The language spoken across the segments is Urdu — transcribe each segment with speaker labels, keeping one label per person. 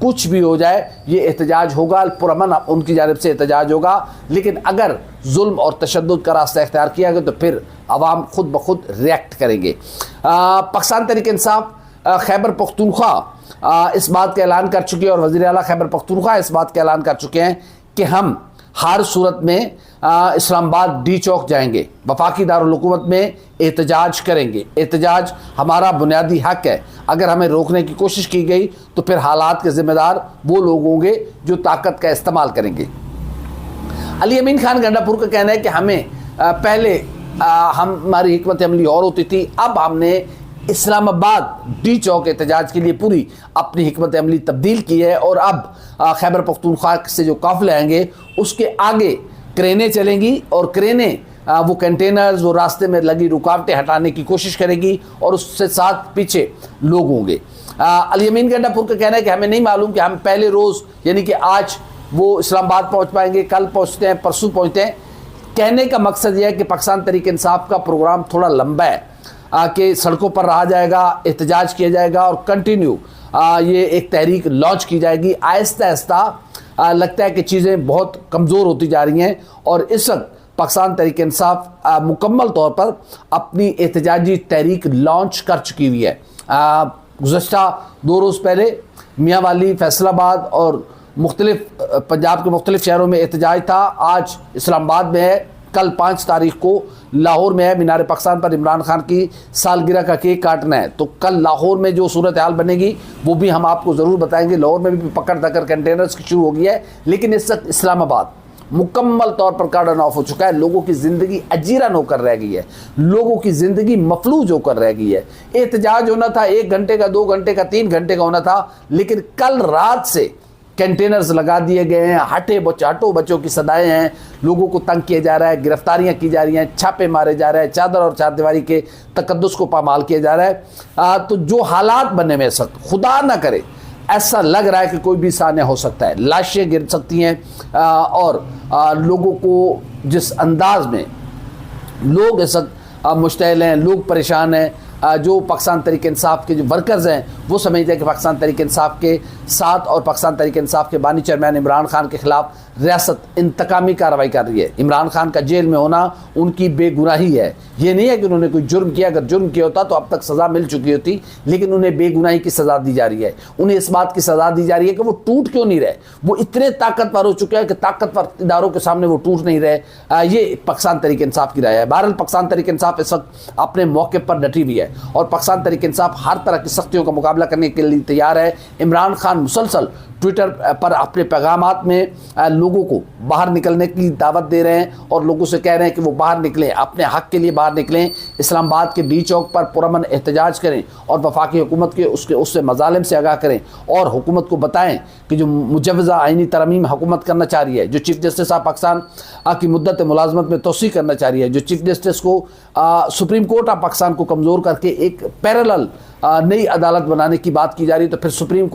Speaker 1: کچھ بھی ہو جائے یہ احتجاج ہوگا، پرامن ان کی جانب سے احتجاج ہوگا، لیکن اگر ظلم اور تشدد کا راستہ اختیار کیا گیا تو پھر عوام خود بخود ریئیکٹ کریں گے۔ پاکستان تحریک انصاف خیبر پختونخوا اس بات کا اعلان کر چکی ہے، اور وزیر اعلیٰ خیبر پختونخوا اس بات کا اعلان کر چکے ہیں کہ ہم ہر صورت میں اسلام آباد ڈی چوک جائیں گے، وفاقی دارالحکومت میں احتجاج کریں گے۔ احتجاج ہمارا بنیادی حق ہے، اگر ہمیں روکنے کی کوشش کی گئی تو پھر حالات کے ذمہ دار وہ لوگ ہوں گے جو طاقت کا استعمال کریں گے۔ علی امین خان گنڈا پور کا کہنا ہے کہ ہمیں پہلے ہماری حکمت عملی اور ہوتی تھی، اب ہم نے اسلام آباد ڈی چوک احتجاج کے لیے پوری اپنی حکمت عملی تبدیل کی ہے، اور اب خیبر پختونخوا سے جو قافلے آئیں گے اس کے آگے کرینے چلیں گی، اور کرینے وہ کنٹینرز، وہ راستے میں لگی رکاوٹیں ہٹانے کی کوشش کرے گی، اور اس سے ساتھ پیچھے لوگ ہوں گے۔ علی امین گنڈا پور کا کہنا ہے کہ ہمیں نہیں معلوم کہ ہم پہلے روز یعنی کہ آج وہ اسلام آباد پہنچ پائیں گے، کل پہنچتے ہیں، پرسوں پہنچتے ہیں۔ کہنے کا مقصد یہ ہے کہ پاکستان تحریک انصاف کا پروگرام تھوڑا لمبا ہے کہ سڑکوں پر رہا جائے گا، احتجاج کیا جائے گا، اور کنٹینیو یہ ایک تحریک لانچ کی جائے گی۔ آہستہ آہستہ لگتا ہے کہ چیزیں بہت کمزور ہوتی جا رہی ہیں، اور اس وقت پاکستان تحریک انصاف مکمل طور پر اپنی احتجاجی تحریک لانچ کر چکی ہوئی ہے۔ گزشتہ 2 روز پہلے میاں والی، فیصل آباد اور مختلف پنجاب کے مختلف شہروں میں احتجاج تھا۔ آج اسلام آباد میں ہے، کل 5 تاریخ کو لاہور میں ہے، مینار پاکستان پر عمران خان کی سالگرہ کا کیک کاٹنا ہے، تو کل لاہور میں جو صورتحال بنے گی وہ بھی ہم آپ کو ضرور بتائیں گے۔ لاہور میں بھی پکڑ دکڑ کنٹینرز کی شروع ہو گئی ہے، لیکن اس وقت اسلام آباد مکمل طور پر کارڈن آف ہو چکا ہے۔ لوگوں کی زندگی اجیرن ہو کر رہ گئی ہے، لوگوں کی زندگی مفلوج ہو کر رہ گئی ہے۔ احتجاج ہونا تھا 1 گھنٹے کا، 2 گھنٹے کا، 3 گھنٹے کا ہونا تھا، لیکن کل رات سے کنٹینرز لگا دیے گئے ہیں، ہٹو بچوں کی صدائیں ہیں، لوگوں کو تنگ کیا جا رہا ہے، گرفتاریاں کی جا رہی ہیں، چھاپے مارے جا رہے ہیں، چادر اور چاردیواری کے تقدس کو پامال کیا جا رہا ہے۔ تو جو حالات بنے میں سخت، خدا نہ کرے ایسا لگ رہا ہے کہ کوئی بھی سانحہ ہو سکتا ہے، لاشیں گر سکتی ہیں، اور لوگوں کو جس انداز میں لوگ اس وقت مشتعل ہیں، لوگ پریشان ہیں، جو پاکستان تحریک انصاف کے جو ورکرز ہیں وہ سمجھتے ہیں کہ پاکستان تحریک انصاف کے ساتھ اور پاکستان تحریک انصاف کے بانی چیئرمین عمران خان کے خلاف ریاست انتقامی کارروائی کر رہی ہے۔ عمران خان کا جیل میں ہونا ان کی بے گناہی ہے، یہ نہیں ہے کہ انہوں نے کوئی جرم کیا، اگر جرم کیا ہوتا تو اب تک سزا مل چکی ہوتی، لیکن انہیں بے گناہی کی سزا دی جا رہی ہے۔ انہیں اس بات کی سزا دی جا رہی ہے کہ وہ ٹوٹ کیوں نہیں رہے، وہ اتنے طاقتور ہو چکے ہیں کہ طاقتور اداروں کے سامنے وہ ٹوٹ نہیں رہے۔ یہ پاکستان تحریک انصاف کی رائے ہے۔ بہرحال پاکستان تحریک انصاف اس وقت اپنے موقع پر ڈٹی ہوئی ہے، اور پاکستان تحریک انصاف ہر طرح کی سختیوں کا مقابلہ کرنے کے لیے تیار ہے۔ عمران خان مسلسل ٹویٹر پر اپنے پیغامات میں لوگوں کو باہر نکلنے کی دعوت دے رہے ہیں، اور لوگوں سے کہہ رہے ہیں کہ وہ باہر نکلیں، اپنے حق کے لیے باہر نکلیں، اسلام آباد کے ڈی چوک پر پرامن احتجاج کریں، اور وفاقی حکومت کے اس سے مظالم سے آگاہ کریں، اور حکومت کو بتائیں کہ جو مجوزہ آئینی ترمیم حکومت کرنا چاہ رہی ہے، جو چیف جسٹس آف پاکستان کی مدت ملازمت میں توسیع کرنا چاہ رہی ہے، جو چیف جسٹس کو سپریم کورٹ آف پاکستان کو کمزور کر کے ایک پیرالل نئی عدالت بنانے کی بات کی جا رہی ہے، تو پھر سپریم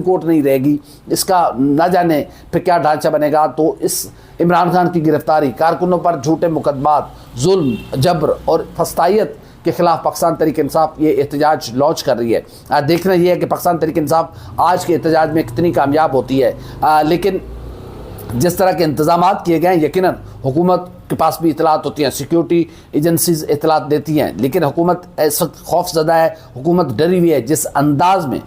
Speaker 1: کورٹ نہیں رہے گی، اس کا نہ جانے پھر کیا ڈھانچہ بنے گا۔ تو اس عمران خان کی گرفتاری، کارکنوں پر جھوٹے مقدمات، ظلم، جبر اور فسطائیت کے خلاف پاکستان تحریک انصاف یہ احتجاج لانچ کر رہی ہے۔ دیکھنا یہ ہے کہ پاکستان تحریک انصاف آج کے احتجاج میں کتنی کامیاب ہوتی ہے، لیکن جس طرح کے انتظامات کیے گئے ہیں یقیناً حکومت کے پاس بھی اطلاعات ہوتی ہیں، سیکیورٹی ایجنسیز اطلاعات دیتی ہیں، لیکن حکومت اس وقت خوف زدہ ہے، حکومت ڈری ہوئی ہے۔ جس انداز میں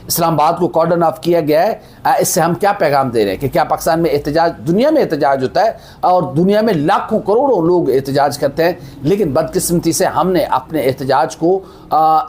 Speaker 1: اسلام آباد کو کارڈن آف کیا گیا ہے، اس سے ہم کیا پیغام دے رہے ہیں کہ کیا پاکستان میں احتجاج، دنیا میں احتجاج ہوتا ہے اور دنیا میں لاکھوں کروڑوں لوگ احتجاج کرتے ہیں، لیکن بدقسمتی سے ہم نے اپنے احتجاج کو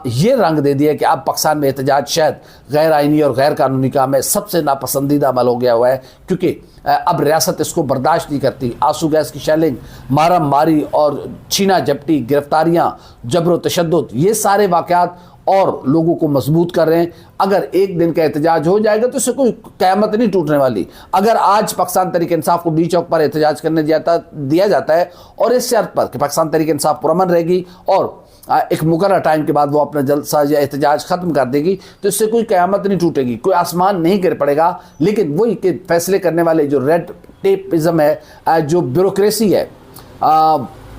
Speaker 1: یہ رنگ دے دیا کہ اب پاکستان میں احتجاج شاید غیر آئینی اور غیر قانونی کام ہے، سب سے ناپسندیدہ عمل ہو گیا ہوا ہے، کیونکہ اب ریاست اس کو برداشت نہیں کرتی۔ آنسو گیس کی شیلنگ، مارم ماری اور چھینا جھپٹی، گرفتاریاں، جبر و تشدد، یہ سارے واقعات اور لوگوں کو مضبوط کر رہے ہیں۔ اگر ایک دن کا احتجاج ہو جائے گا تو اس سے کوئی قیامت نہیں ٹوٹنے والی۔ اگر آج پاکستان تحریک انصاف کو ڈی چوک پر احتجاج کرنے دیا جاتا ہے، اور اس شرط پر کہ پاکستان تحریک انصاف پرامن رہے گی اور ایک مقررہ ٹائم کے بعد وہ اپنا جلسہ یا احتجاج ختم کر دے گی، تو اس سے کوئی قیامت نہیں ٹوٹے گی، کوئی آسمان نہیں گر پڑے گا۔ لیکن وہی کہ فیصلے کرنے والے جو ریڈ ٹیپزم ہے، جو بیوروکریسی ہے،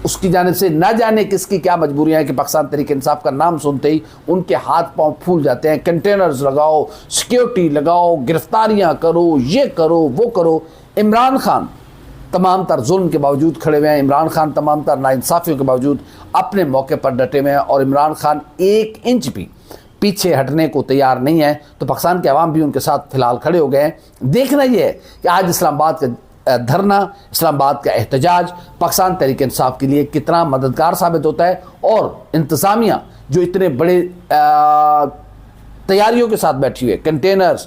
Speaker 1: اس کی جانب سے نہ جانے کس کی کیا مجبوریاں ہیں کہ پاکستان تحریک انصاف کا نام سنتے ہی ان کے ہاتھ پاؤں پھول جاتے ہیں. کنٹینرز لگاؤ, سیکیورٹی لگاؤ, گرفتاریاں کرو, یہ کرو, وہ کرو. عمران خان تمام تر ظلم کے باوجود کھڑے ہوئے ہیں. عمران خان تمام تر ناانصافیوں کے باوجود اپنے موقع پر ڈٹے ہوئے ہیں, اور عمران خان 1 انچ بھی پیچھے ہٹنے کو تیار نہیں ہے. تو پاکستان کے عوام بھی ان کے ساتھ فی الحال کھڑے ہو گئے ہیں. دیکھنا یہ ہے کہ آج اسلام آباد کا دھرنا, اسلام آباد کا احتجاج پاکستان تحریک انصاف کے لیے کتنا مددگار ثابت ہوتا ہے, اور انتظامیہ جو اتنے بڑے تیاریوں کے ساتھ بیٹھی ہوئی ہے, کنٹینرز,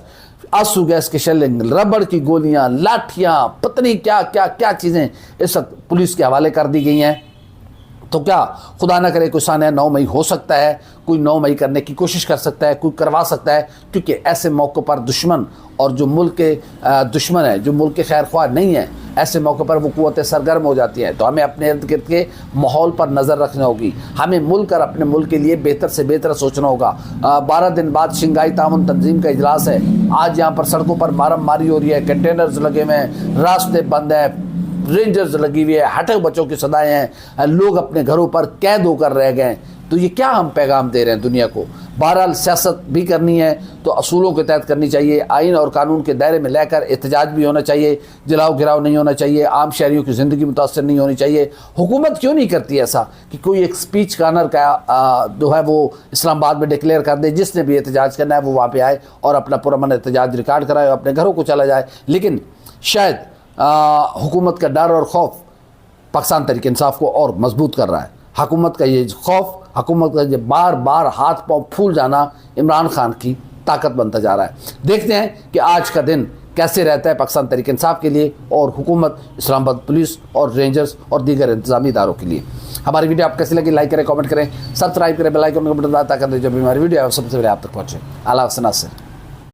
Speaker 1: آنسو گیس کے شیلنگ, ربڑ کی گولیاں, لاٹھیاں, پتہ نہیں کیا کیا کیا چیزیں اس وقت پولیس کے حوالے کر دی گئی ہیں. تو کیا خدا نہ کرے کوئی سانحہ 9 مئی ہو سکتا ہے, کوئی 9 مئی کرنے کی کوشش کر سکتا ہے, کوئی کروا سکتا ہے, کیونکہ ایسے موقع پر دشمن اور جو ملک کے دشمن ہے, جو ملک کے خیر خواہ نہیں ہیں, ایسے موقع پر وہ قوتیں سرگرم ہو جاتی ہیں. تو ہمیں اپنے ارد گرد کے ماحول پر نظر رکھنا ہوگی. ہمیں ملک اور اپنے ملک کے لیے بہتر سے بہتر سوچنا ہوگا. 12 دن بعد شنگھائی تعاون تنظیم کا اجلاس ہے. آج یہاں پر سڑکوں پر مارم ماری ہو رہی ہے, کنٹینرز لگے ہوئے ہیں, راستے بند ہیں, رینجرز لگی ہوئی ہے, ہٹے بچوں کی صدائیں ہیں, لوگ اپنے گھروں پر قید ہو کر رہ گئے. تو یہ کیا ہم پیغام دے رہے ہیں دنیا کو؟ بہرحال سیاست بھی کرنی ہے تو اصولوں کے تحت کرنی چاہیے, آئین اور قانون کے دائرے میں لے کر احتجاج بھی ہونا چاہیے, جلاؤ گراؤ نہیں ہونا چاہیے, عام شہریوں کی زندگی متاثر نہیں ہونی چاہیے. حکومت کیوں نہیں کرتی ایسا کہ کوئی ایک سپیچ کارنر کا جو ہے وہ اسلام آباد میں ڈکلیئر کر دے, جس نے بھی احتجاج کرنا ہے وہ وہاں پہ آئے اور اپنا پرامن احتجاج ریکارڈ کرائے اور اپنے گھروں کو چلا جائے. لیکن شاید حکومت کا ڈر اور خوف پاکستان تحریک انصاف کو اور مضبوط کر رہا ہے. حکومت کا یہ خوف, حکومت کا یہ بار بار ہاتھ پاؤں پھول جانا عمران خان کی طاقت بنتا جا رہا ہے. دیکھتے ہیں کہ آج کا دن کیسے رہتا ہے پاکستان تحریک انصاف کے لیے اور حکومت, اسلام آباد پولیس اور رینجرز اور دیگر انتظامی اداروں کے لیے. ہماری ویڈیو آپ کیسی لگی لائک کریں, کامنٹ کریں, سبسکرائب کریں, بیل آئیکن کو بٹن دبائیں تاکہ جب بھی ہماری ویڈیو سب سے پہلے آپ تک پہنچے. اللہ حافظ.